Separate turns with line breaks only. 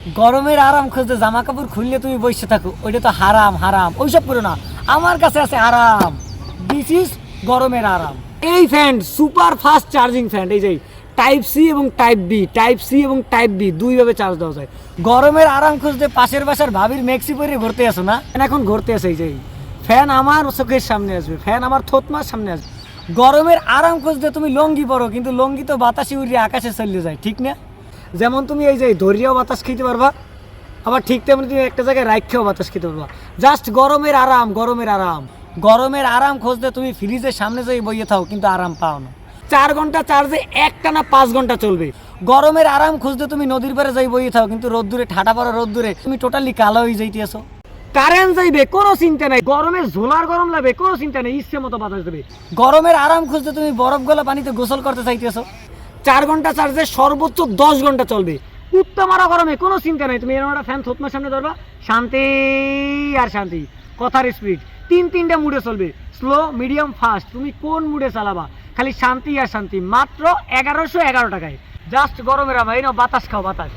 গরমের আরাম খুঁজতে জামা কাপড় খুললে তুমি বসে থাকো, ওইটা তো হারাম হারাম, ওইসব করো না। আমার কাছে আছে আরাম, দিস ইজ গরমের আরাম। এই fan super fast charging fan, এই যে টাইপ সি এবং টাইপ বি দুইভাবে চার্জ দেওয়া যায়। গরমের আরাম খুঁজতে পাশের বাসার ভাবির মেক্সি পরে ঘুরতে আসো না, এখন ঘুরতে আসে। এই যে ফ্যান আমার চোখের সামনে আসবে, ফ্যান আমার থতমার সামনে আসবে। গরমের আরাম খুঁজতে তুমি লঙ্গি পরো, কিন্তু লঙ্গি তো বাতাসে উড়িয়ে আকাশে চলে যায়, ঠিক না? যেমন তুমি এই যে ধরিয়াও বাতাস খেতে পারবা, আবার ঠিক তেমনি তুমি একটা জায়গায় রাখেও বাতাস খেতে পারবা। জাস্ট গরমের আরাম, গরমের আরাম। গরমের আরাম খুঁজতে তুমি ফ্রিজের সামনে যাই বইয়ে থাও, কিন্তু আরাম পাও না। 4 ঘন্টা চার্জে একটানা 5 ঘন্টা চলবে। গরমের আরাম খুঁজতে তুমি নদীর পাড়ে যাই বইয়ে থাও, কিন্তু রোদ্দুরে ঠাটা পড়া রোদ্দুরে তুমি টোটালি কালো হয়ে যাইতেছো। কারেন্ট যাইবে কোনো চিন্তা নাই, গরমে ঝোলার গরম লাগবে কোনো চিন্তা নেই, ইচ্ছে মতো বাতাস দেবে। গরমের আরাম খুঁজতে তুমি বরফ গলা পানিতে গোসল করতে চাইতেছো। 4 ঘন্টা চার্জে সর্বোচ্চ 10 ঘন্টা চলবে। উত্তম মারা গরমে কোনো চিন্তা নাই, তুমি এরকম একটা ফ্যান থতমার সামনে ধরবা, শান্তি আর শান্তি। কথার স্পিড 3টা মুডে চলবে, স্লো, মিডিয়াম, ফাস্ট। তুমি কোন মুডে চালাবা, খালি শান্তি আর শান্তি। মাত্র 1111 টাকায় জাস্ট গরমের আরাম। এই নাও বাতাস খাও, বাতাস।